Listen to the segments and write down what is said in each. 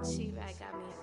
She-Rag got me.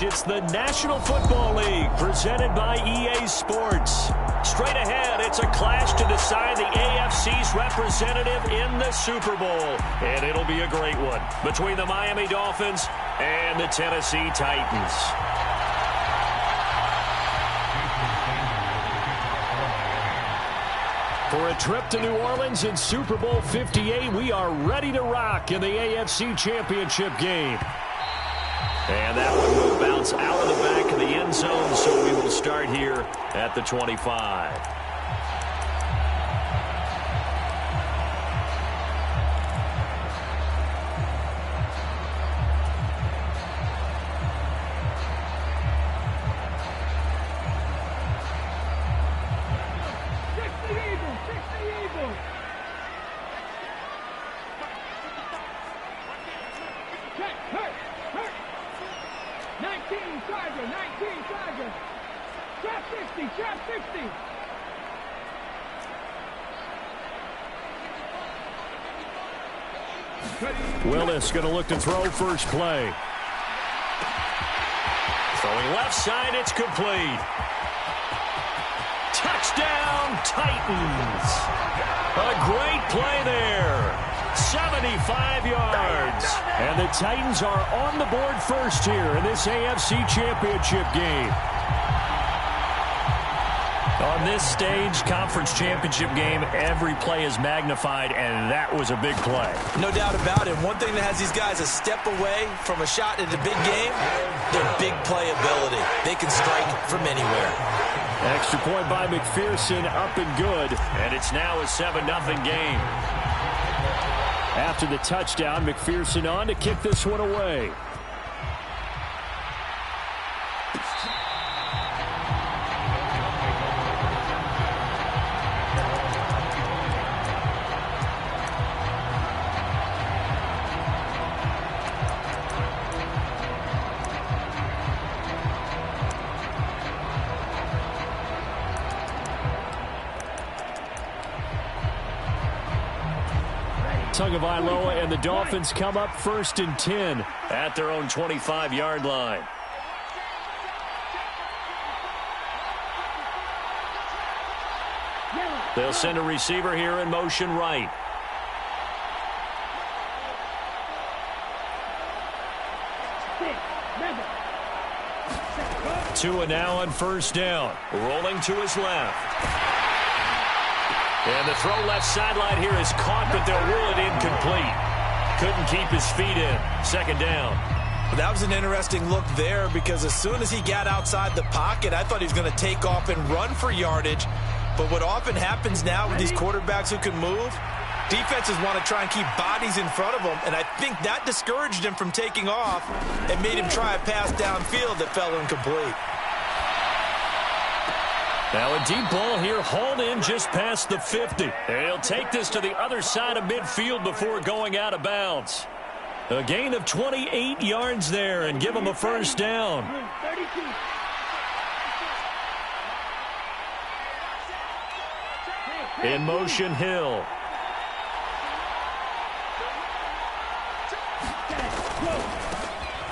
It's the National Football League presented by EA Sports. Straight ahead, it's a clash to decide the AFC's representative in the Super Bowl. And it'll be a great one between the Miami Dolphins and the Tennessee Titans. For a trip to New Orleans in Super Bowl 58, we are ready to rock in the AFC Championship game. And that one will bounce out of the back of the end zone, so we will start here at the 25. Willis going to look to throw first play. Throwing left side, it's complete. Touchdown, Titans. A great play there. 75 yards. And the Titans are on the board first here in this AFC Championship game. On this stage, conference championship game, every play is magnified, and that was a big play. No doubt about it. One thing that has these guys a step away from a shot at the big game, their big play ability. They can strike from anywhere. Extra point by McPherson, up and good, and it's now a 7-0 game. After the touchdown, McPherson on to kick this one away. Tagovailoa, and the Dolphins come up 1st and 10 at their own 25-yard line. They'll send a receiver here in motion right. Tua now on 1st down. Rolling to his left. And the throw left sideline here is caught, but they'll rule it incomplete. Couldn't keep his feet in. 2nd down. That was an interesting look there because as soon as he got outside the pocket, I thought he was going to take off and run for yardage. But what often happens now with these quarterbacks who can move, defenses want to try and keep bodies in front of them, and I think that discouraged him from taking off and made him try a pass downfield that fell incomplete. Now a deep ball here, hauled in just past the 50. He'll take this to the other side of midfield before going out of bounds. A gain of 28 yards there and give him a 1st down. In motion, Hill.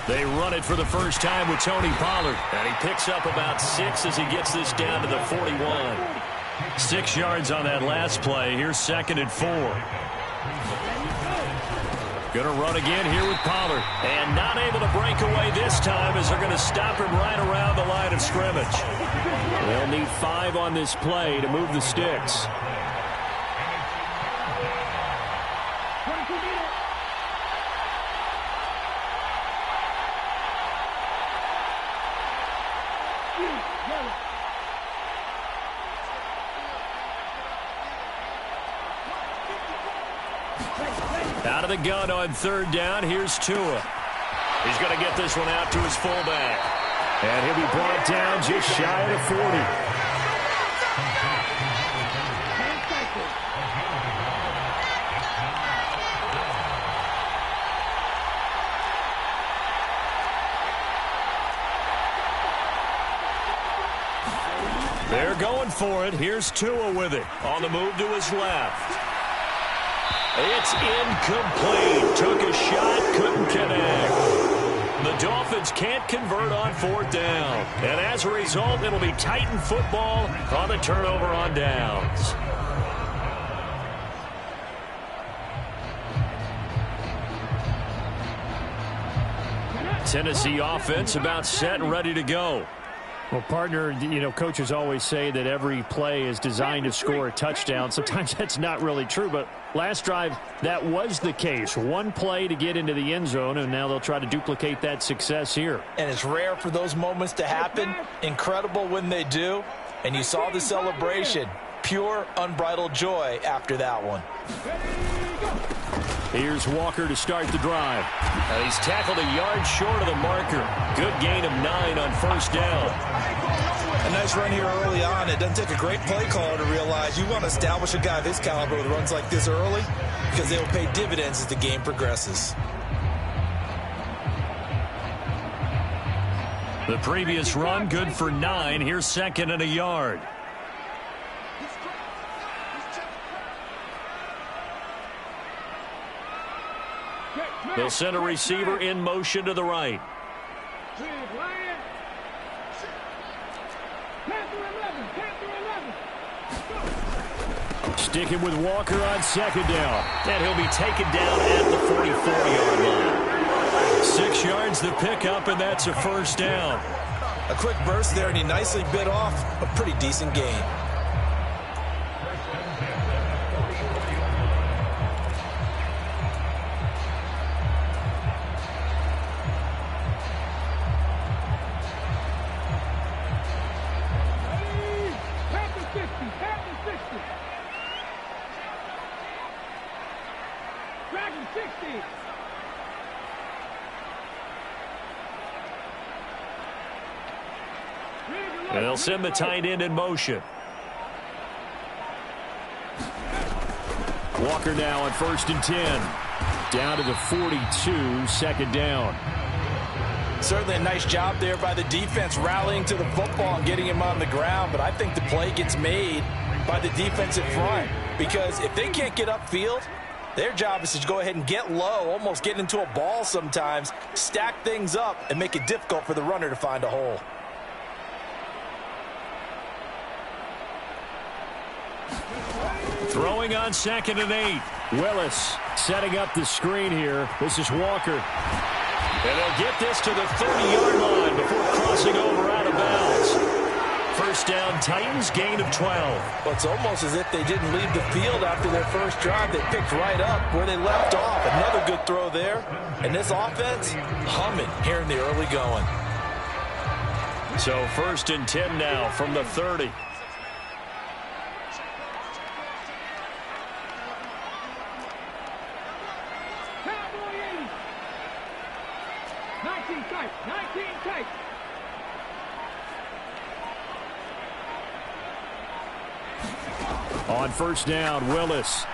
They run it for the first time with Tony Pollard. And he picks up about 6 as he gets this down to the 41. 6 yards on that last play. Here's 2nd and 4. Going to run again here with Pollard. And not able to break away this time as they're going to stop him right around the line of scrimmage. They'll need 5 on this play to move the sticks. Out of the gun on 3rd down. Here's Tua. He's going to get this one out to his fullback. And he'll be brought down just shy of the 40. They're going for it. Here's Tua with it. On the move to his left. It's incomplete. Took a shot, couldn't connect. The Dolphins can't convert on 4th down. And as a result, it'll be Titan football on the turnover on downs. Tennessee offense about set and ready to go. Well, partner, you know, coaches always say that every play is designed to score a touchdown. Sometimes that's not really true, but last drive, that was the case. One play to get into the end zone, and now they'll try to duplicate that success here. And it's rare for those moments to happen. Incredible when they do. And you saw the celebration. Pure, unbridled joy after that one. Here's Walker to start the drive. And he's tackled a yard short of the marker. Good gain of 9 on 1st down. A nice run here early on. It doesn't take a great play caller to realize you want to establish a guy of this caliber with runs like this early because they will pay dividends as the game progresses. The previous run good for 9. Here's 2nd and a yard. They'll send a receiver in motion to the right. Sticking with Walker on 2nd down. And he'll be taken down at the 44-yard line. 6 yards the pickup, and that's a 1st down. A quick burst there, and he nicely bit off a pretty decent gain. And they'll send the tight end in motion. Walker now on 1st and 10. Down to the 42, 2nd down. Certainly a nice job there by the defense rallying to the football and getting him on the ground, but I think the play gets made by the defensive front because if they can't get upfield, Their job is to go ahead and get low, almost get into a ball sometimes, stack things up, and make it difficult for the runner to find a hole. Throwing on 2nd and 8. Willis setting up the screen here. This is Walker. And they'll get this to the 30-yard line before crossing over out of bounds. First down, Titans, gain of 12. Well, it's almost as if they didn't leave the field after their first drive. They picked right up where they left off. Another good throw there. And this offense, humming here in the early going. So 1st and 10 now from the 30. On 1st down, Willis.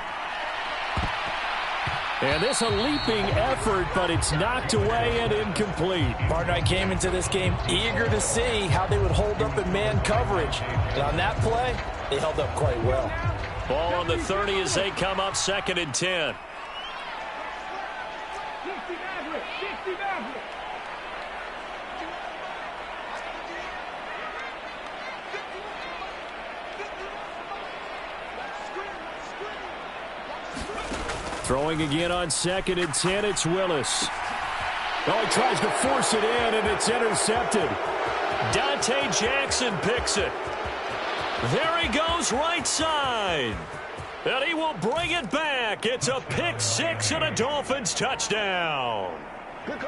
And this a leaping effort, but it's knocked away and incomplete. Partner, I came into this game eager to see how they would hold up in man coverage. And on that play, they held up quite well. Ball on the 30 as they come up 2nd and 10. Throwing again on 2nd and 10, it's Willis. Oh, he tries to force it in, and it's intercepted. Dante Jackson picks it. There he goes right side. And he will bring it back. It's a pick six and a Dolphins touchdown.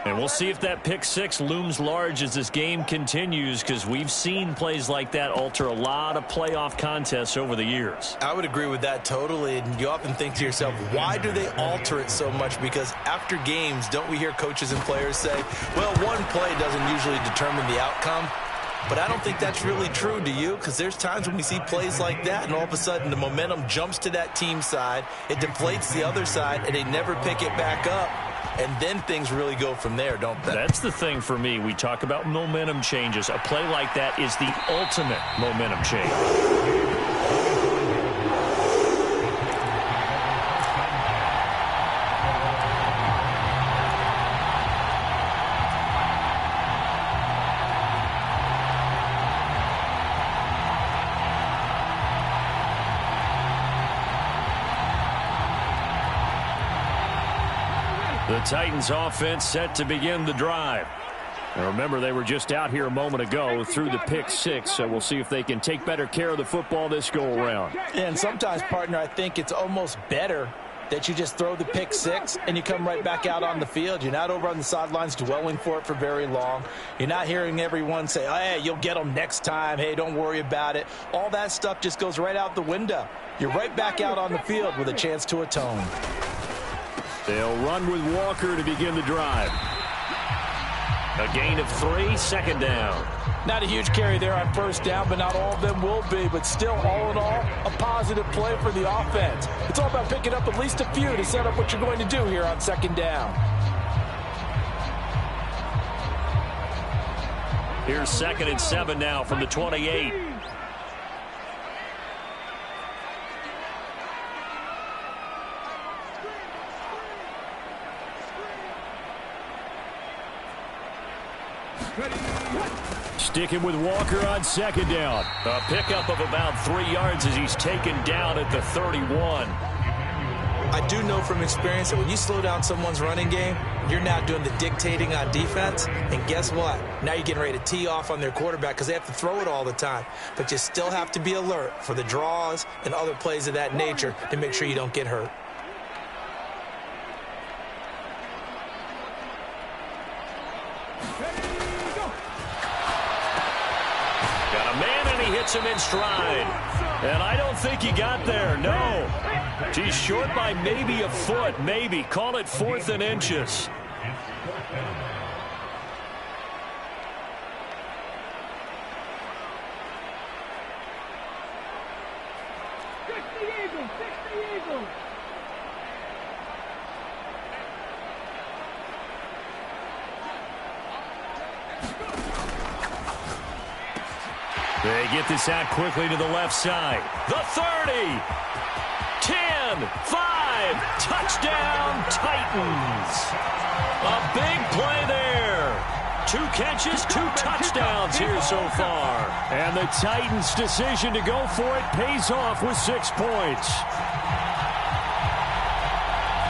And we'll see if that pick six looms large as this game continues, because we've seen plays like that alter a lot of playoff contests over the years. I would agree with that totally. And you often think to yourself, why do they alter it so much? Because after games, don't we hear coaches and players say, well, one play doesn't usually determine the outcome? But I don't think that's really true, do you? Because there's times when we see plays like that, and all of a sudden the momentum jumps to that team side, it deflates the other side, and they never pick it back up. And then things really go from there, don't they? That's the thing for me. We talk about momentum changes. A play like that is the ultimate momentum change. The Titans offense set to begin the drive. And remember, they were just out here a moment ago through the pick six, so we'll see if they can take better care of the football this go-around. And sometimes, partner, I think it's almost better that you just throw the pick six and you come right back out on the field. You're not over on the sidelines dwelling for it for very long. You're not hearing everyone say, hey, you'll get them next time. Hey, don't worry about it. All that stuff just goes right out the window. You're right back out on the field with a chance to atone. They'll run with Walker to begin the drive. A gain of 3, 2nd down. Not a huge carry there on 1st down, but not all of them will be. But still, all in all, a positive play for the offense. It's all about picking up at least a few to set up what you're going to do here on 2nd down. Here's 2nd and 7 now from the 28. Sticking with Walker on 2nd down. A pickup of about 3 yards as he's taken down at the 31. I do know from experience that when you slow down someone's running game, you're now doing the dictating on defense. And guess what? Now you're getting ready to tee off on their quarterback because they have to throw it all the time. But you still have to be alert for the draws and other plays of that nature to make sure you don't get hurt. Hits him in stride. And I don't think he got there, no. He's short by maybe a foot, maybe. Call it 4th and inches. They get this out quickly to the left side. The 30. 10, 5, touchdown. Titans. A big play there. 2 catches, 2 touchdowns here so far. And the Titans' decision to go for it pays off with 6 points.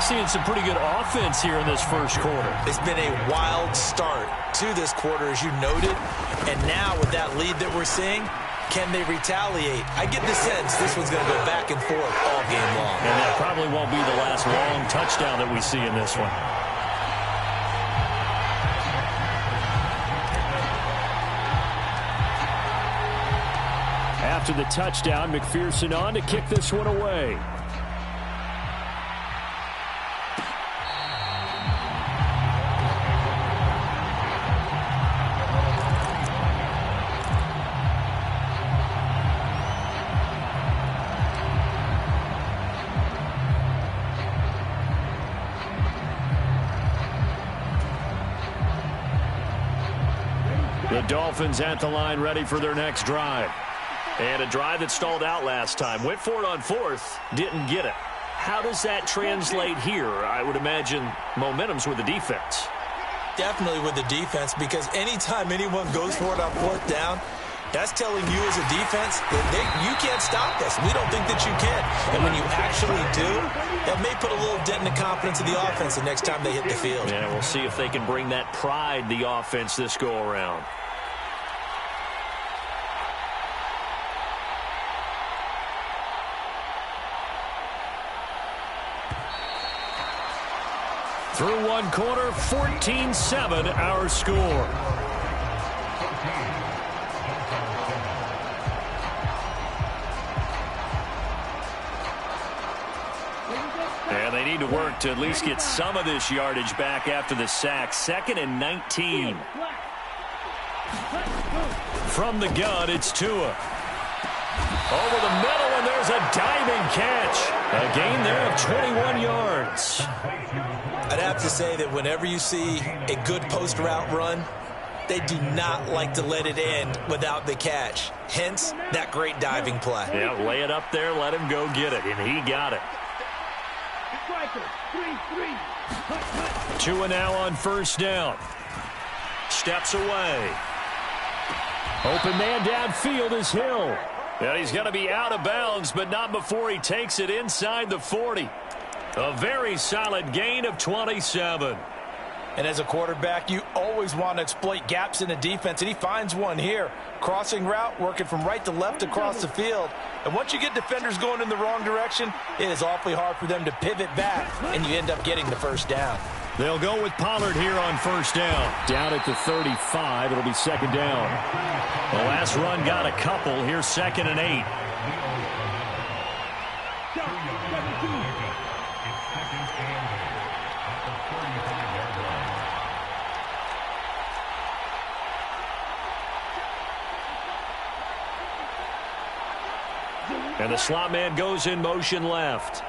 Seeing some pretty good offense here in this first quarter. It's been a wild start to this quarter, as you noted. And now with that lead that we're seeing, can they retaliate? I get the sense this one's going to go back and forth all game long. And that probably won't be the last long touchdown that we see in this one. After the touchdown, McPherson on to kick this one away. The Dolphins at the line, ready for their next drive. And a drive that stalled out last time. Went for it on 4th, didn't get it. How does that translate here? I would imagine momentum's with the defense. Definitely with the defense, because anytime anyone goes for it on 4th down, that's telling you as a defense that you can't stop us. We don't think that you can. And when you actually do, that may put a little dent in the confidence of the offense the next time they hit the field. Yeah, we'll see if they can bring that pride, the offense, this go-around. Through one quarter, 14-7 our score. And they need to work to at least get some of this yardage back after the sack. 2nd and 19. From the gun, it's Tua. Over the middle, and there's a diving catch. A gain there of 21 yards. I'd have to say that whenever you see a good post route run, they do not like to let it end without the catch. Hence, that great diving play. Yeah, lay it up there, let him go get it, and he got it. Tua now on 1st down. Steps away. Open man downfield is Hill. And he's going to be out of bounds, but not before he takes it inside the 40. A very solid gain of 27. And as a quarterback, you always want to exploit gaps in the defense, and he finds one here. Crossing route, working from right to left across the field. And once you get defenders going in the wrong direction, it is awfully hard for them to pivot back, and you end up getting the 1st down. They'll go with Pollard here on 1st down. Down at the 35, it'll be 2nd down. The last run got a couple. Here's 2nd and 8. And the slot man goes in motion left.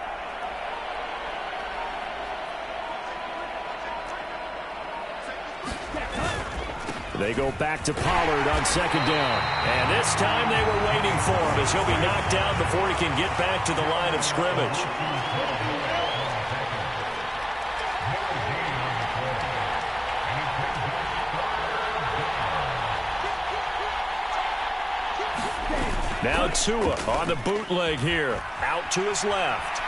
They go back to Pollard on 2nd down. And this time they were waiting for him as he'll be knocked down before he can get back to the line of scrimmage. Now Tua on the bootleg here. Out to his left.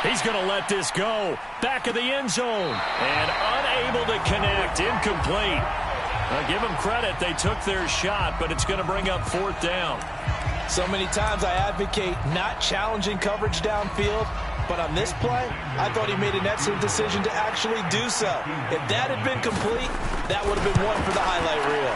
He's going to let this go. Back of the end zone. And unable to connect. Incomplete. Give them credit. They took their shot, but it's going to bring up 4th down. So many times I advocate not challenging coverage downfield, but on this play, I thought he made an excellent decision to actually do so. If that had been complete, that would have been one for the highlight reel.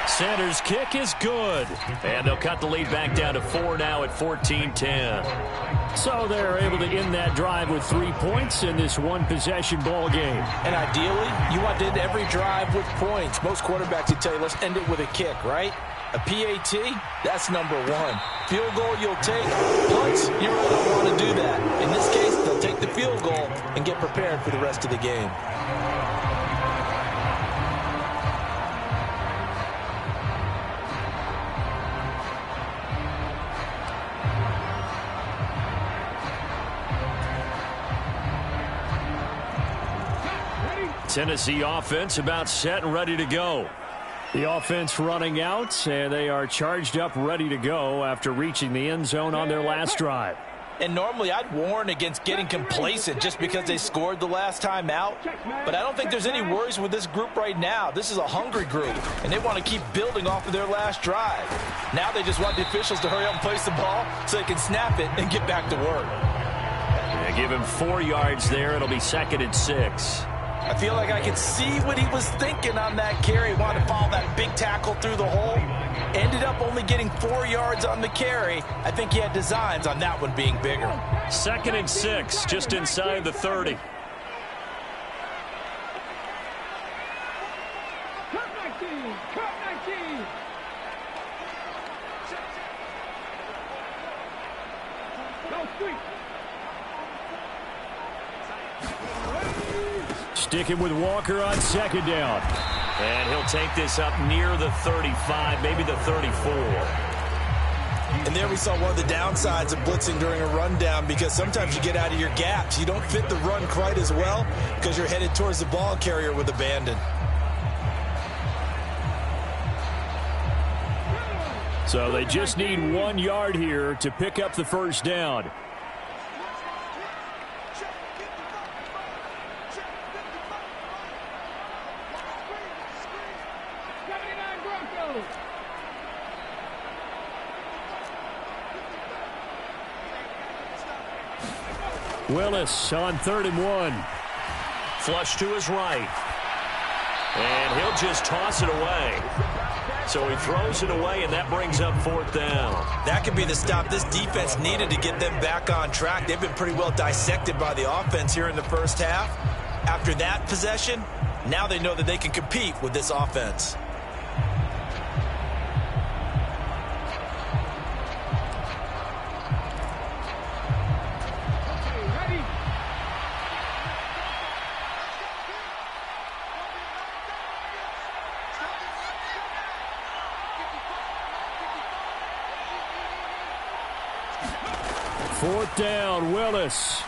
Sanders' kick is good. And they'll cut the lead back down to 4 now at 14-10. So they're able to end that drive with 3 points in this one-possession ball game. And ideally, you want to end every drive with points. Most quarterbacks would tell you, let's end it with a kick, right? A PAT, that's number 1. Field goal you'll take. Punts, you really don't want to do that. In this case, they'll take the field goal and get prepared for the rest of the game. Tennessee offense about set and ready to go. The offense running out, and they are charged up, ready to go after reaching the end zone on their last drive. And normally I'd warn against getting complacent just because they scored the last time out. But I don't think there's any worries with this group right now. This is a hungry group, and they want to keep building off of their last drive. Now they just want the officials to hurry up and place the ball so they can snap it and get back to work. They give him 4 yards there. It'll be 2nd and 6. I feel like I could see what he was thinking on that carry. He wanted to follow that big tackle through the hole. Ended up only getting 4 yards on the carry. I think he had designs on that one being bigger. 2nd and 6, just inside the 30. Sticking with Walker on 2nd down. And he'll take this up near the 35, maybe the 34. And there we saw one of the downsides of blitzing during a rundown, because sometimes you get out of your gaps. You don't fit the run quite as well because you're headed towards the ball carrier with abandon. So they just need 1 yard here to pick up the first down. Willis on 3rd and 1. Flush to his right. And he'll just toss it away. So he throws it away, and that brings up 4th down. That could be the stop this defense needed to get them back on track. They've been pretty well dissected by the offense here in the first half. After that possession, now they know that they can compete with this offense. Fourth down, Willis.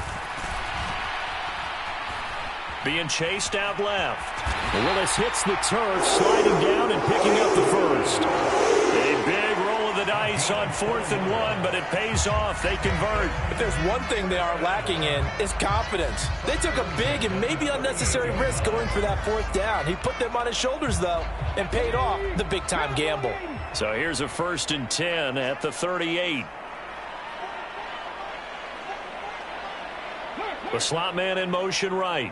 Being chased out left. Willis hits the turf, sliding down and picking up the first. A big roll of the dice on 4th and 1, but it pays off. They convert. If there's one thing they are lacking in, it's confidence. They took a big and maybe unnecessary risk going for that 4th down. He put them on his shoulders, though, and paid off the big-time gamble. So here's a 1st and 10 at the 38. The slot man in motion right.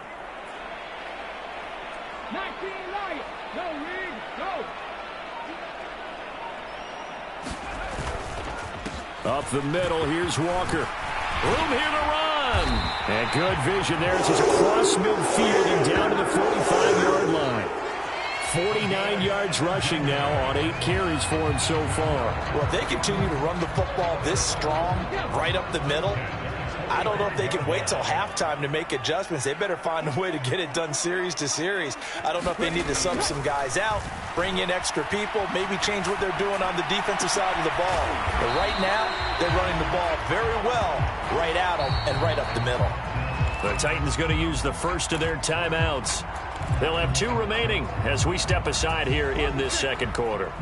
19 right. Go, Reed. Go. Up the middle, here's Walker. Room here to run. And good vision there. It's just across midfield and down to the 45-yard line. 49 yards rushing now on 8 carries for him so far. Well, if they continue to run the football this strong, right up the middle, I don't know if they can wait till halftime to make adjustments. They better find a way to get it done series to series. I don't know if they need to sub some guys out, bring in extra people, maybe change what they're doing on the defensive side of the ball. But right now, they're running the ball very well right at them and right up the middle. The Titans going to use the first of their timeouts. They'll have 2 remaining as we step aside here in this second quarter.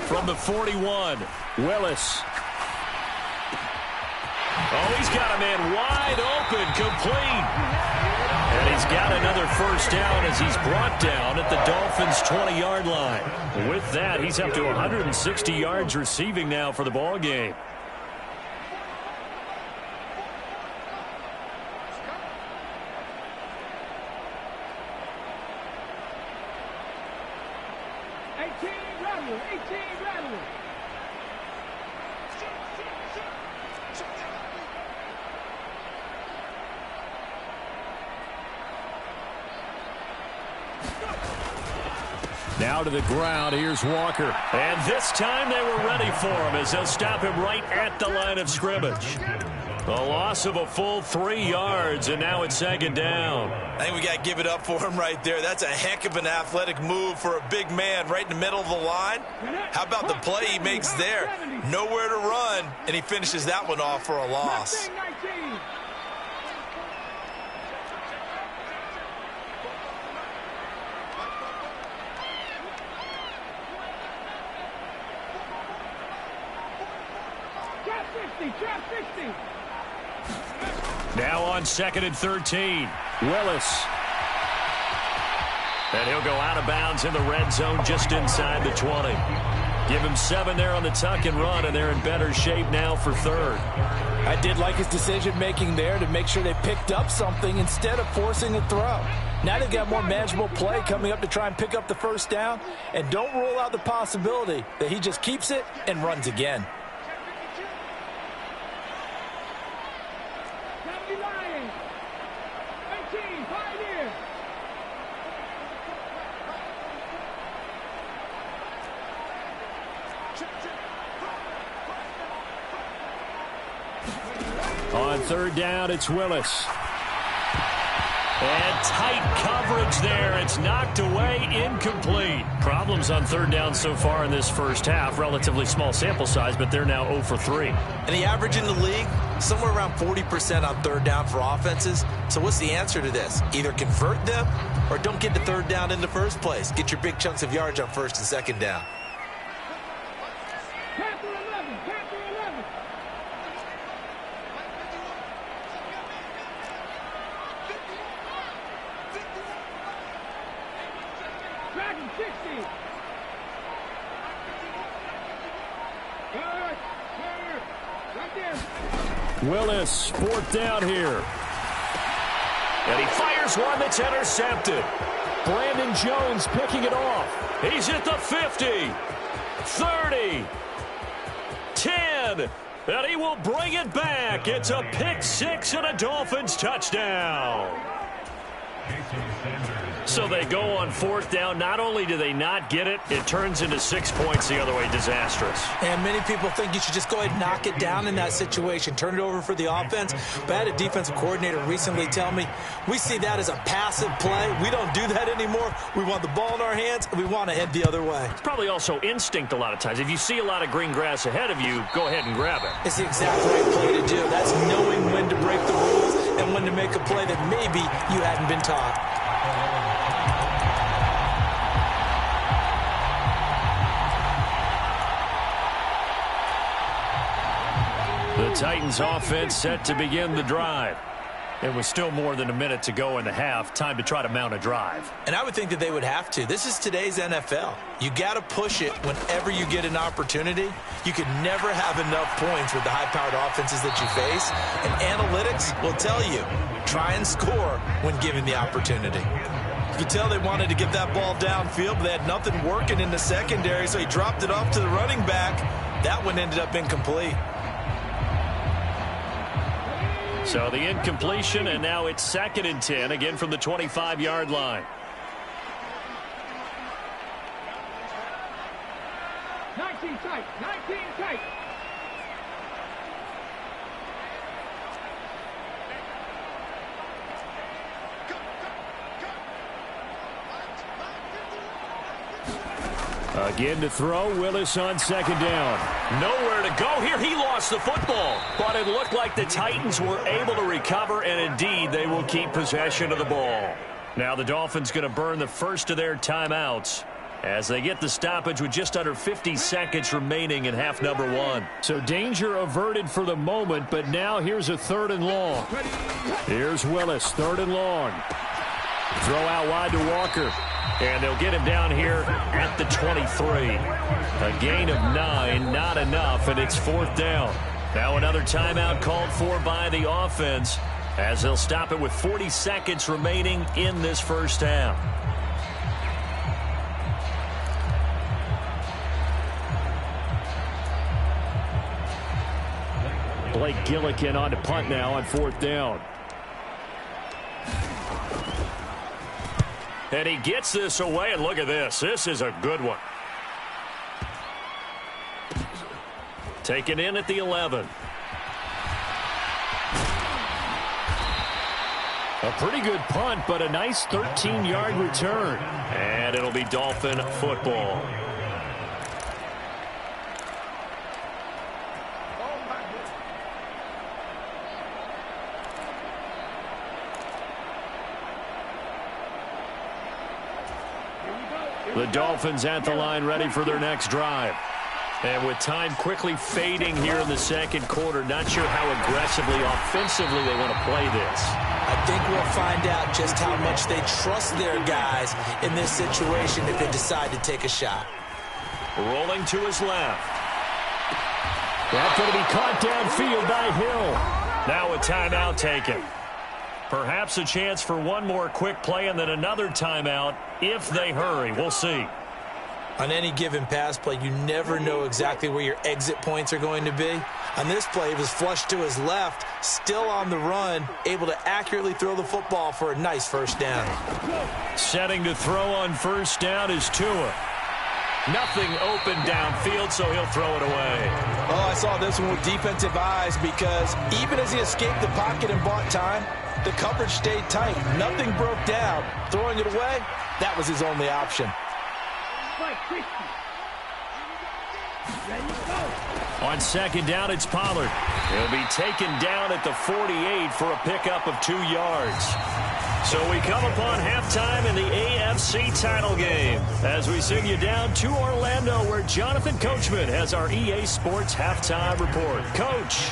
From the 41, Willis. Oh, he's got a man wide open, complete. And he's got another first down as he's brought down at the Dolphins' 20-yard line. With that, he's up to 160 yards receiving now for the ball game. Now to the ground, here's Walker. And this time they were ready for him as they'll stop him right at the line of scrimmage. A loss of a full 3 yards, and now it's second down. I think we got to give it up for him right there. That's a heck of an athletic move for a big man right in the middle of the line. How about the play he makes there? Nowhere to run, and he finishes that one off for a loss. Now on 2nd and 13. Willis. And he'll go out of bounds in the red zone just inside the 20. Give him 7 there on the tuck and run, and they're in better shape now for 3rd. I did like his decision-making there to make sure they picked up something instead of forcing a throw. Now they've got more manageable play coming up to try and pick up the first down, and don't rule out the possibility that he just keeps it and runs again. On 3rd down, it's Willis. And tight coverage there. It's knocked away, incomplete. Problems on 3rd down so far in this first half. Relatively small sample size, but they're now 0 for 3. And the average in the league, somewhere around 40% on 3rd down for offenses. So what's the answer to this? Either convert them or don't get the 3rd down in the first place. Get your big chunks of yards on 1st and 2nd down. Willis, 4th down here. And he fires one that's intercepted. Brandon Jones picking it off. He's at the 50, 30, 10, and he will bring it back. It's a pick 6 and a Dolphins touchdown. So they go on 4th down. Not only do they not get it, it turns into 6 points the other way. Disastrous. And many people think you should just go ahead and knock it down in that situation. Turn it over for the offense. But I had a defensive coordinator recently tell me, we see that as a passive play. We don't do that anymore. We want the ball in our hands, and we want to head the other way. It's probably also instinct a lot of times. If you see a lot of green grass ahead of you, go ahead and grab it. It's the exact right play to do. That's knowing when to break the rules and when to make a play that maybe you hadn't been taught. The Titans offense set to begin the drive. It was still more than a minute to go in the half. Time to try to mount a drive. And I would think that they would have to. This is today's NFL. You got to push it whenever you get an opportunity. You can never have enough points with the high-powered offenses that you face. And analytics will tell you, try and score when given the opportunity. You could tell they wanted to get that ball downfield, but they had nothing working in the secondary, so he dropped it off to the running back. That one ended up incomplete. So the incompletion, and now it's 2nd and 10, again from the 25-yard line. 19 tight, 19 tight. Again to throw, Willis on 2nd down. Nowhere to go here. He lost the football. But it looked like the Titans were able to recover, and indeed they will keep possession of the ball. Now the Dolphins going to burn the first of their timeouts as they get the stoppage with just under 50 seconds remaining in half number 1. So danger averted for the moment, but now here's a 3rd and long. Here's Willis, 3rd and long. Throw out wide to Walker. And they'll get him down here at the 23. A gain of 9, not enough, and it's 4th down. Now another timeout called for by the offense as they'll stop it with 40 seconds remaining in this first half. Blake Gillikin on to punt now on 4th down. And he gets this away, and look at this. This is a good one. Taken in at the 11. A pretty good punt, but a nice 13-yard return. And it'll be Dolphin football. The Dolphins at the line, ready for their next drive. And with time quickly fading here in the second quarter, not sure how aggressively, offensively they want to play this. I think we'll find out just how much they trust their guys in this situation if they decide to take a shot. Rolling to his left. That's going to be caught downfield by Hill. Now a timeout taken. Perhaps a chance for one more quick play and then another timeout if they hurry. We'll see. On any given pass play, you never know exactly where your exit points are going to be. On this play, he was flushed to his left, still on the run, able to accurately throw the football for a nice first down. Setting to throw on first down is Tua. Nothing open downfield, so he'll throw it away. Oh, I saw this one with defensive eyes because even as he escaped the pocket and bought time, the coverage stayed tight. Nothing broke down. Throwing it away, that was his only option. On second down, it's Pollard. He'll be taken down at the 48 for a pickup of 2 yards. So we come upon halftime in the AFC title game as we send you down to Orlando where Jonathan Coachman has our EA Sports halftime report. Coach.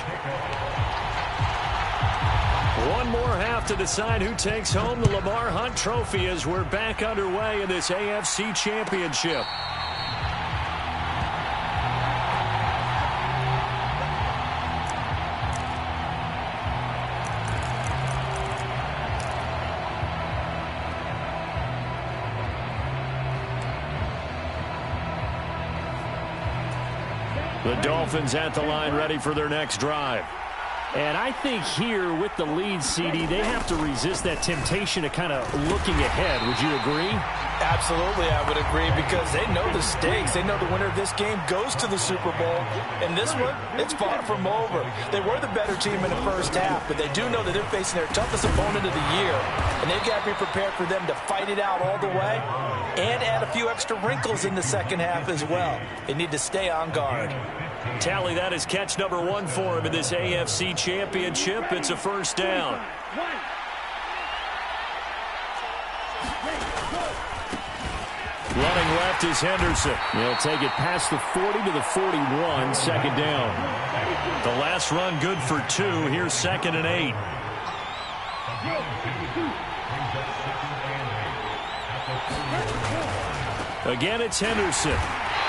One more half to decide who takes home the Lamar Hunt Trophy as we're back underway in this AFC Championship. The Dolphins at the line ready for their next drive. And I think here with the lead, CD, they have to resist that temptation of kind of looking ahead. Would you agree? Absolutely, I would agree because they know the stakes. They know the winner of this game goes to the Super Bowl. And this one, it's far from over. They were the better team in the first half, but they do know that they're facing their toughest opponent of the year. And they've got to be prepared for them to fight it out all the way and add a few extra wrinkles in the second half as well. They need to stay on guard. Tally, that is catch number 1 for him in this AFC Championship. It's a first down. Running left is Henderson. He'll take it past the 40 to the 41, second down. The last run good for 2. Here's 2nd and 8. Again, it's Henderson.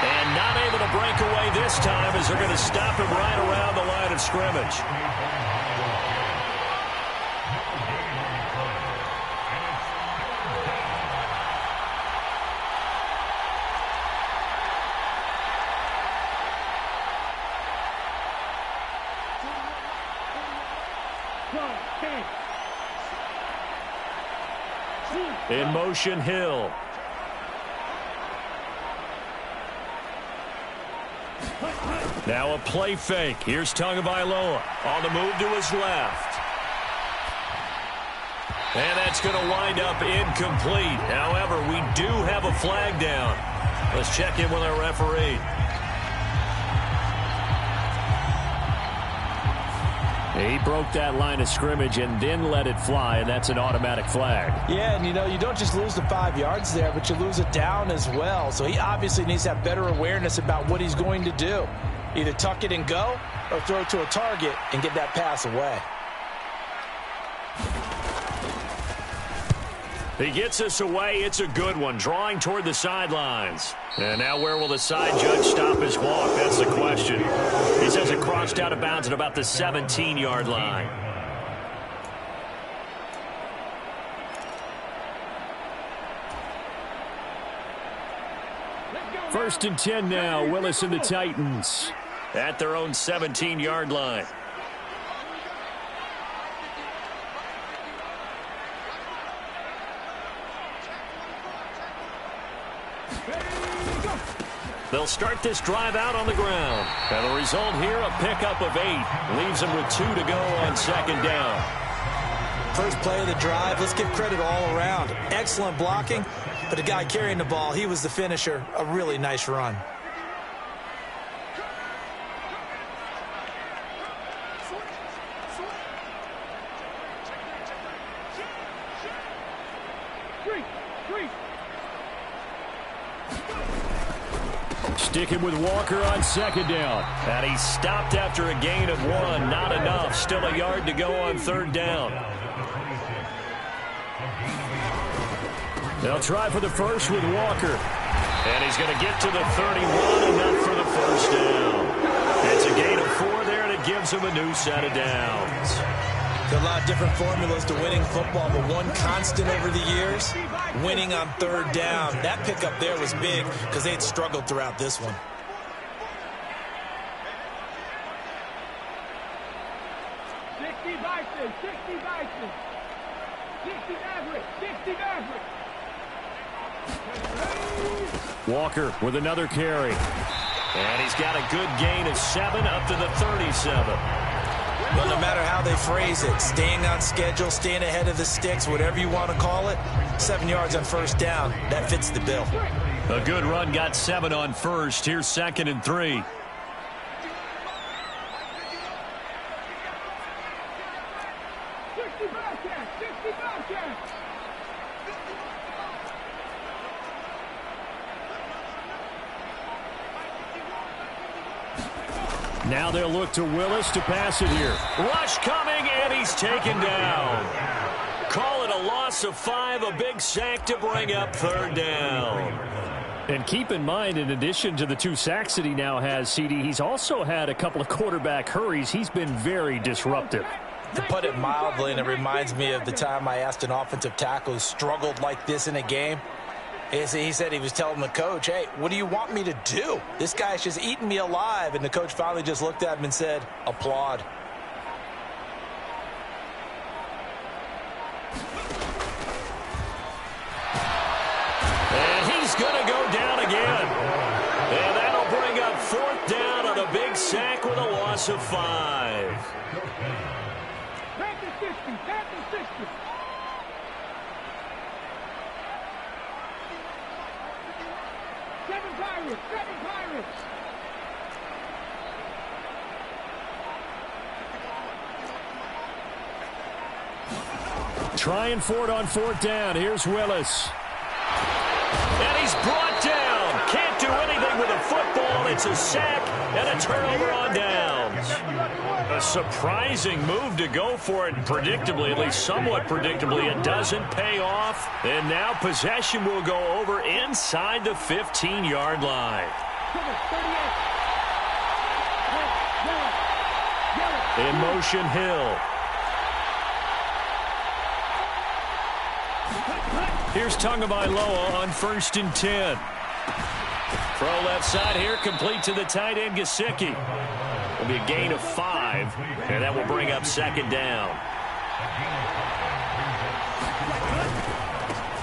And not able to break away this time as they're going to stop him right around the line of scrimmage. In motion, Hill. Now a play fake. Here's Tagovailoa on the move to his left. And that's going to wind up incomplete. However, we do have a flag down. Let's check in with our referee. He broke that line of scrimmage and then let it fly, and that's an automatic flag. Yeah, and you don't just lose the 5 yards there, but you lose it down as well. So he obviously needs to have better awareness about what he's going to do. Either tuck it and go or throw it to a target and get that pass away. He gets us away. It's a good one. Drawing toward the sidelines. And now where will the side judge stop his walk? That's the question. He says it crossed out of bounds at about the 17-yard line. First and 10 now. Willis and the Titans at their own 17-yard line. They'll start this drive out on the ground. And the result here, a pickup of 8. Leaves them with 2 to go on second down. First play of the drive, let's give credit all around. Excellent blocking, but the guy carrying the ball, he was the finisher. A really nice run. Sticking with Walker on second down. And he stopped after a gain of 1. Not enough. Still a yard to go on third down. They'll try for the first with Walker. And he's going to get to the 31, enough for the first down. It's a gain of 4 there, and it gives him a new set of downs. There are a lot of different formulas to winning football, but one constant over the years, winning on third down. That pickup there was big because they'd struggled throughout this one. Walker with another carry. And he's got a good gain of 7 up to the 37. Well, no matter how they phrase it, staying on schedule, staying ahead of the sticks, whatever you want to call it, 7 yards on first down, that fits the bill. A good run got 7 on first. Here's 2nd and 3. Now they'll look to Willis to pass it here. Rush coming, and he's taken down. Call it a loss of 5, a big sack to bring up third down. And keep in mind, in addition to the 2 sacks that he now has, CD, he's also had a couple of quarterback hurries. He's been very disruptive. To put it mildly, and it reminds me of the time I asked an offensive tackle who struggled like this in a game. He said he was telling the coach, hey, what do you want me to do? This guy's just eating me alive. And the coach finally just looked at him and said, applaud. And he's going to go down again. And that'll bring up 4th down on a big sack with a loss of 5. Back to 60, back to 60. Seven Pirates. Trying for it on 4th down. Here's Willis. And he's brought down. Can't do anything with a football. It's a sack and a turnover on downs. A surprising move to go for it. Predictably, at least somewhat predictably, it doesn't pay off. And now possession will go over inside the 15-yard line. In motion, Hill. Here's Tagovailoa on 1st and 10. Throw left side here, complete to the tight end, Gesicki. Will be a gain of 5, and that will bring up 2nd down.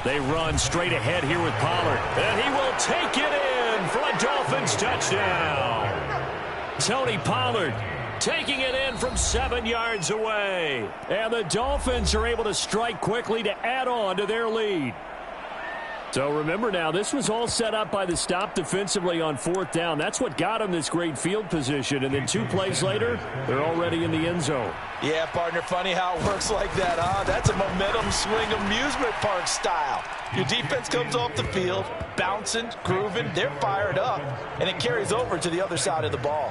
They run straight ahead here with Pollard, and he will take it in for a Dolphins touchdown. Tony Pollard taking it in from 7 yards away. And the Dolphins are able to strike quickly to add on to their lead. So remember now, this was all set up by the stop defensively on 4th down. That's what got them this great field position. And then 2 plays later, they're already in the end zone. Yeah, partner, funny how it works like that, huh? That's a momentum swing amusement park style. Your defense comes off the field, bouncing, grooving, they're fired up, and it carries over to the other side of the ball.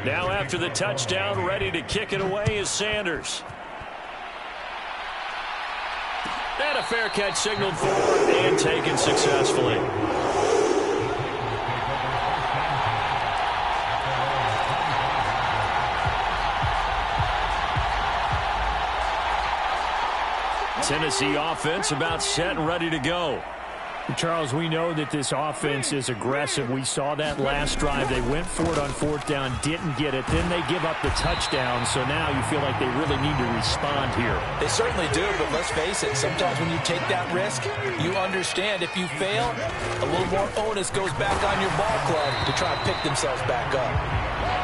Now after the touchdown, ready to kick it away is Sanders. And a fair catch signaled for and taken successfully. Tennessee offense about set and ready to go. Charles, we know that this offense is aggressive. We saw that last drive. They went for it on 4th down, didn't get it. Then they give up the touchdown. So now you feel like they really need to respond here. They certainly do, but let's face it. Sometimes when you take that risk, you understand if you fail, a little more onus goes back on your ball club to try and pick themselves back up.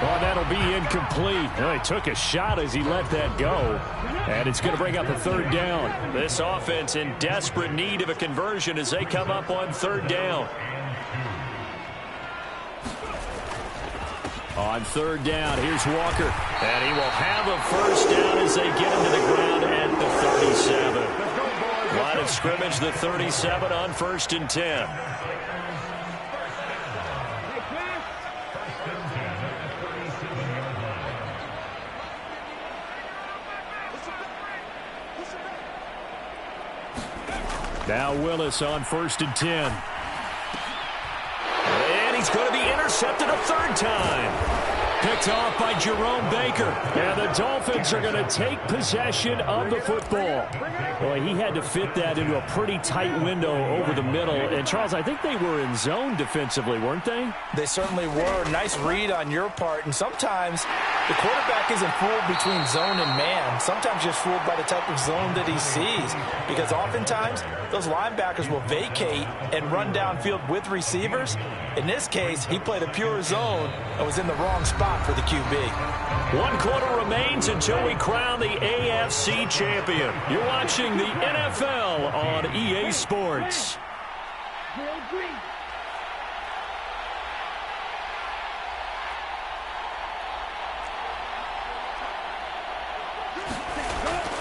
Oh, that'll be incomplete. He took a shot as he let that go. And it's going to bring up a third down. This offense in desperate need of a conversion as they come up on third down. On third down, here's Walker. And he will have a first down as they get him to the ground at the 37. Line of scrimmage, the 37 on 1st and 10. Now Willis on 1st and 10. And he's going to be intercepted a third time. Picked off by Jerome Baker. And the Dolphins are going to take possession of the football. Boy, he had to fit that into a pretty tight window over the middle. And, Charles, I think they were in zone defensively, weren't they? They certainly were. Nice read on your part. And sometimes the quarterback isn't fooled between zone and man. Sometimes just fooled by the type of zone that he sees. Because oftentimes those linebackers will vacate and run downfield with receivers. In this case, he played a pure zone and was in the wrong spot for the QB. 1 quarter remains until we crown the AFC champion. You're watching the NFL on EA Sports.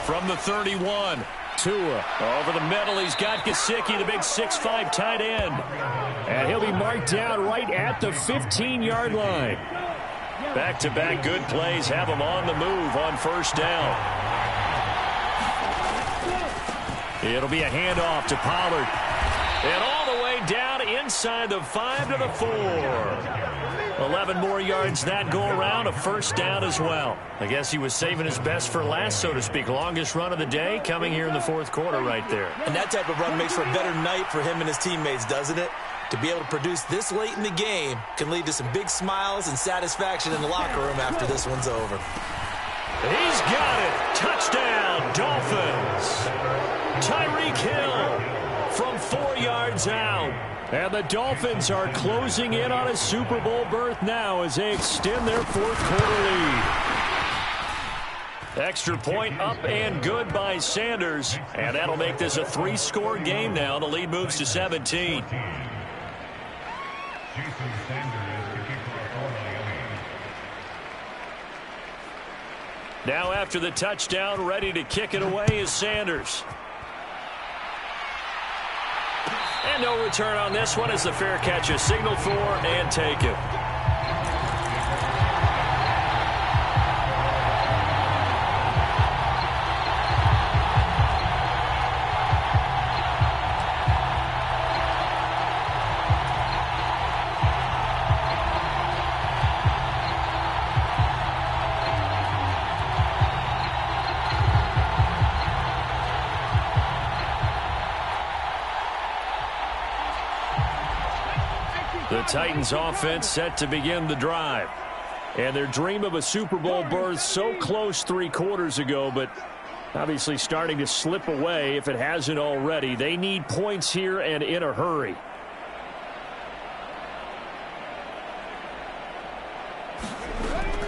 From the 31, Tua over the middle. He's got Gesicki, the big 6'5" tight end. And he'll be marked down right at the 15-yard line. Back-to-back good plays have him on the move on first down. It'll be a handoff to Pollard. And all the way down inside the 5 to the 4. 11 more yards that go around, a first down as well. I guess he was saving his best for last, so to speak. Longest run of the day coming here in the 4th quarter right there. And that type of run makes for a better night for him and his teammates, doesn't it? To be able to produce this late in the game can lead to some big smiles and satisfaction in the locker room after this one's over. He's got it. Touchdown, Dolphins. Tyreek Hill from 4 yards out. And the Dolphins are closing in on a Super Bowl berth now as they extend their 4th quarter lead. Extra point up and good by Sanders. And that'll make this a 3-score game now. The lead moves to 17. Now after the touchdown, ready to kick it away is Sanders. And no return on this one as the fair catch is signaled for and taken. The Titans offense set to begin the drive. And their dream of a Super Bowl berth so close 3 quarters ago, but obviously starting to slip away if it hasn't already. They need points here and in a hurry.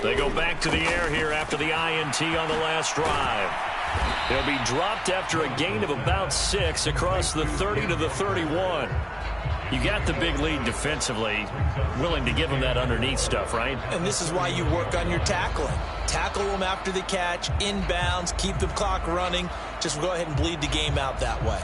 They go back to the air here after the INT on the last drive. They'll be dropped after a gain of about 6 across the 30 to the 31. You got the big lead defensively, willing to give them that underneath stuff, right? And this is why you work on your tackling. Tackle them after the catch, inbounds, keep the clock running. Just go ahead and bleed the game out that way.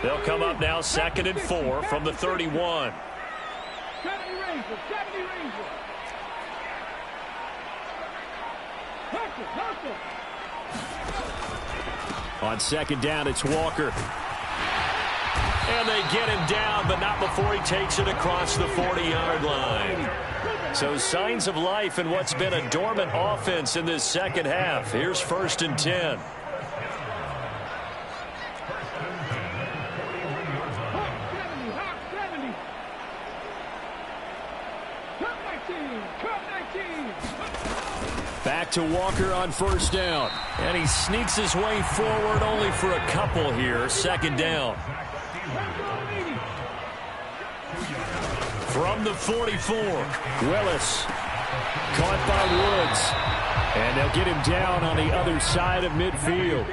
They'll come up now 2nd and 4 from the 31. 70 Rangers, 70 Rangers. On 2nd down, it's Walker. And they get him down, but not before he takes it across the 40-yard line. So signs of life in what's been a dormant offense in this second half. Here's 1st and 10. Back to Walker on first down. And he sneaks his way forward only for a couple here. Second down. From the 44. Willis caught by Woods. And they'll get him down on the other side of midfield.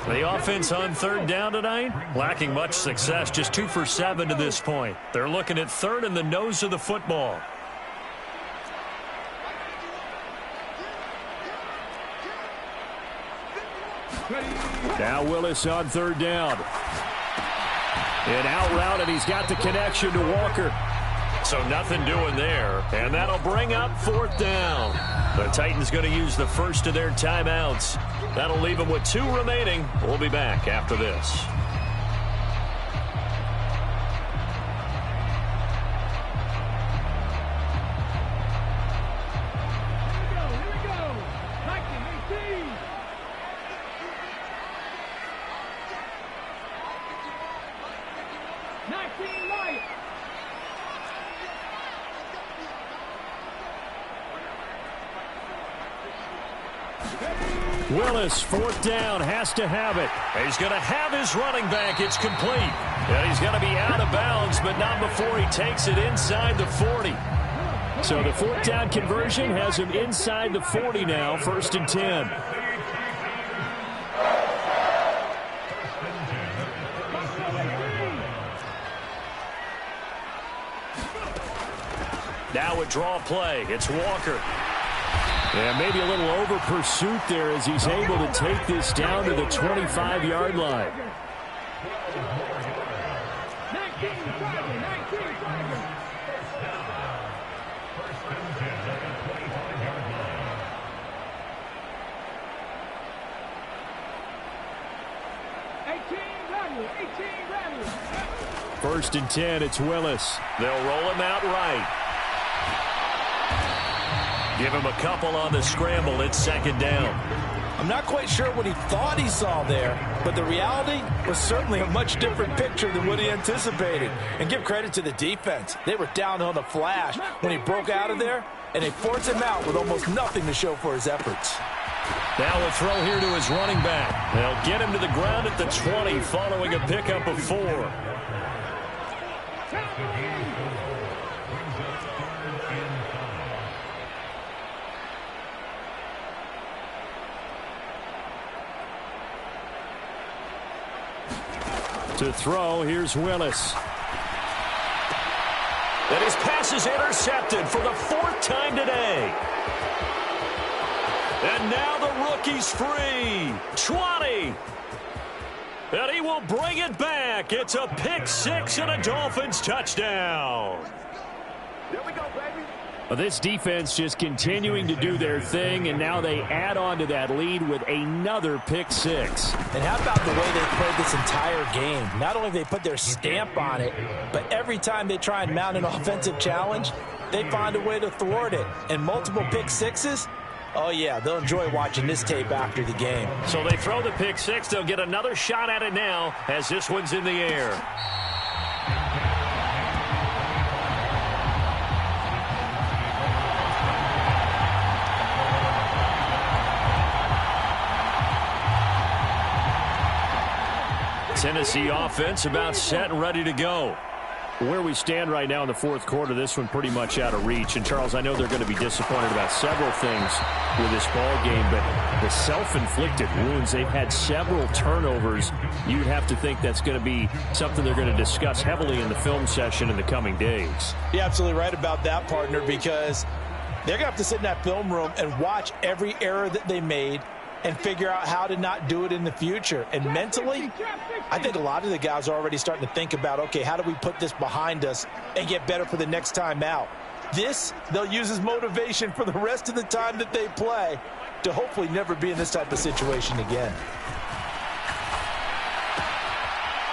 The offense on third down tonight, lacking much success. Just 2 for 7 to this point. They're looking at third in the nose of the football. Now Willis on third down. An out route, and he's got the connection to Walker. So nothing doing there. And that'll bring up fourth down. The Titans going to use the first of their timeouts. That'll leave them with 2 remaining. We'll be back after this. Here we go. 19, 19 light. Willis, fourth down, has to have it. He's going to have his running back. It's complete. And he's going to be out of bounds, but not before he takes it inside the 40. So the fourth down conversion has him inside the 40 now, 1st and 10. Now a draw play. It's Walker. Yeah, maybe a little over pursuit there as he's able to take this down to the 25-yard line. 19 Tiger. 18 Bradley. 1st and 10, it's Willis. They'll roll him out right. Give him a couple on the scramble. It's second down. I'm not quite sure what he thought he saw there, but the reality was certainly a much different picture than what he anticipated. And give credit to the defense. They were down on the flash when he broke out of there, and they forced him out with almost nothing to show for his efforts. Now a throw here to his running back. They'll get him to the ground at the 20 following a pickup of 4. To throw, here's Willis. And his pass is intercepted for the 4th time today. And now the rookie's free. 20. And he will bring it back. It's a pick 6 and a Dolphins touchdown. There we go, baby. This defense just continuing to do their thing, and now they add on to that lead with another pick 6. And how about the way they played this entire game? Not only have they put their stamp on it, but every time they try and mount an offensive challenge, they find a way to thwart it. And multiple pick 6s, oh yeah, they'll enjoy watching this tape after the game. So they throw the pick 6. They'll get another shot at it now as this one's in the air. Tennessee offense about set and ready to go. Where we stand right now in the 4th quarter, this one pretty much out of reach. And, Charles, I know they're going to be disappointed about several things with this ball game, but the self-inflicted wounds, they've had several turnovers. You'd have to think that's going to be something they're going to discuss heavily in the film session in the coming days. You're absolutely right about that, partner, because they're going to have to sit in that film room and watch every error that they made and figure out how to not do it in the future. And mentally, I think a lot of the guys are already starting to think about, okay, how do we put this behind us and get better for the next time out? This, they'll use as motivation for the rest of the time that they play to hopefully never be in this type of situation again.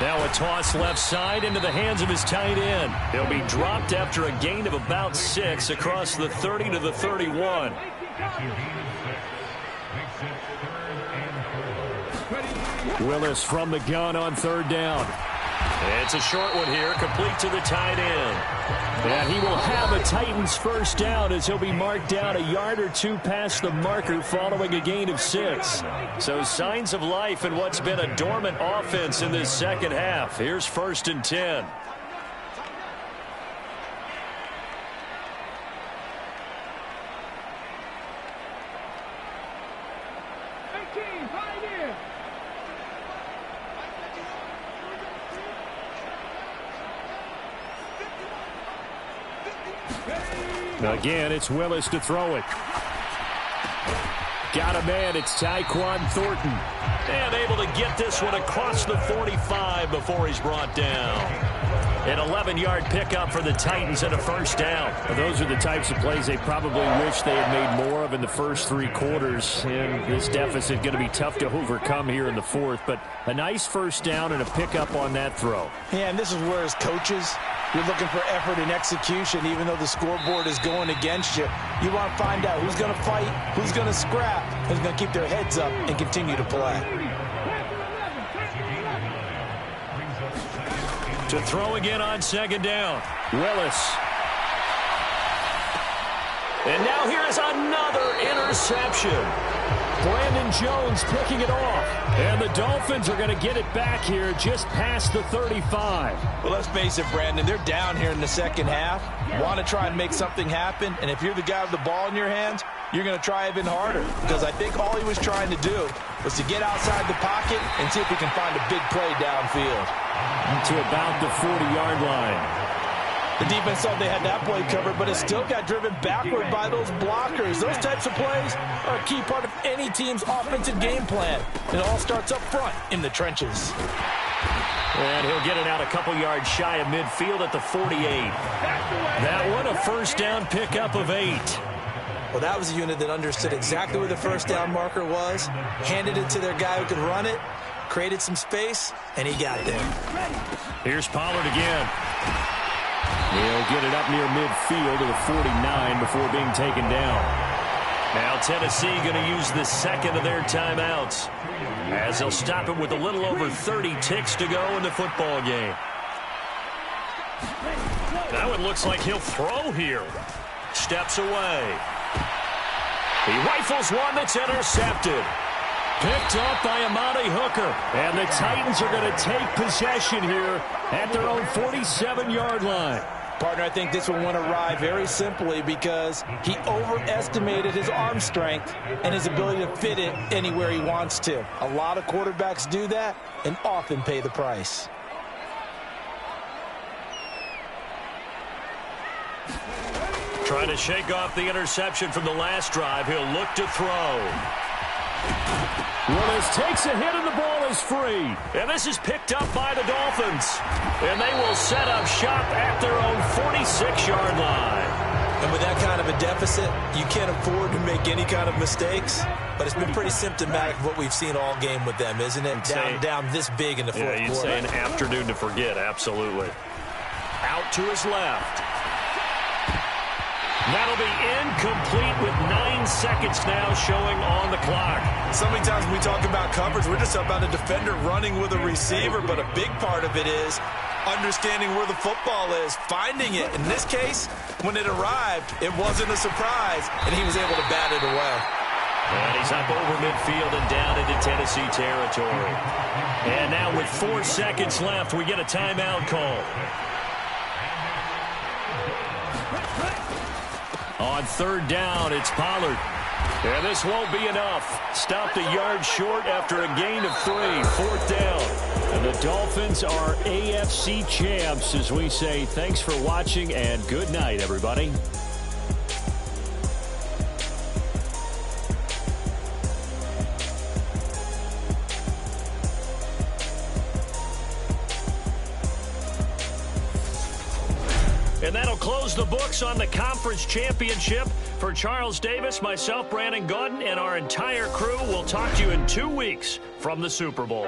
Now a toss left side into the hands of his tight end. He'll be dropped after a gain of about 6 across the 30 to the 31. Willis from the gun on 3rd down. It's a short one here, complete to the tight end. And he will have a Titans first down as he'll be marked down a yard or two past the marker following a gain of 6. So signs of life in what's been a dormant offense in this second half. Here's 1st and 10. Again, it's Willis to throw it. Got a man. It's Tyquan Thornton. And able to get this one across the 45 before he's brought down. An 11-yard pickup for the Titans and a first down. Well, those are the types of plays they probably wish they had made more of in the first 3 quarters. And this deficit going to be tough to overcome here in the 4th. But a nice first down and a pickup on that throw. Yeah, and this is where as coaches, you're looking for effort and execution, even though the scoreboard is going against you. You want to find out who's going to fight, who's going to scrap, who's going to keep their heads up and continue to play. To throw again on 2nd down. Willis. And now here's another interception. Brandon Jones picking it off. And the Dolphins are going to get it back here just past the 35. Well, let's face it, Brandon, they're down here in the second half. Want to try and make something happen. And if you're the guy with the ball in your hands, you're going to try even harder. Because I think all he was trying to do was to get outside the pocket and see if he can find a big play downfield. To about the 40-yard line. The defense thought they had that play covered, but it still got driven backward by those blockers. Those types of plays are a key part of any team's offensive game plan. It all starts up front in the trenches. And he'll get it out a couple yards shy of midfield at the 48. That one, a first down pickup of 8. Well, that was a unit that understood exactly where the first down marker was, handed it to their guy who could run it, created some space, and he got there. Here's Pollard again. He'll get it up near midfield to the 49 before being taken down. Now Tennessee going to use the second of their timeouts as they'll stop him with a little over 30 ticks to go in the football game. Now it looks like he'll throw here. Steps away. He rifles one that's intercepted. Picked up by Amani Hooker. And the Titans are going to take possession here at their own 47-yard line. Partner, I think this one went awry very simply because he overestimated his arm strength and his ability to fit it anywhere he wants to. A lot of quarterbacks do that and often pay the price. Trying to shake off the interception from the last drive. He'll look to throw. Willis takes a hit and the ball is free. And this is picked up by the Dolphins. And they will set up shop at their own 46-yard line. And with that kind of a deficit, you can't afford to make any kind of mistakes. But it's been pretty symptomatic of what we've seen all game with them, isn't it? Down this big in the fourth quarter. You'd say an afternoon to forget, absolutely. Out to his left. That'll be incomplete with 9 seconds now showing on the clock. So many times when we talk about coverage, we're just about a defender running with a receiver, but a big part of it is understanding where the football is, finding it. In this case, when it arrived, it wasn't a surprise, and he was able to bat it away. And he's up over midfield and down into Tennessee territory. And now with 4 seconds left, we get a timeout call. On 3rd down, it's Pollard. And this won't be enough. Stopped a yard short after a gain of 3. 4th down. And the Dolphins are AFC champs as we say thanks for watching and good night, everybody. And that'll close the books on the conference championship. For Charles Davis, myself, Brandon Gaudin, and our entire crew, we'll talk to you in 2 weeks from the Super Bowl.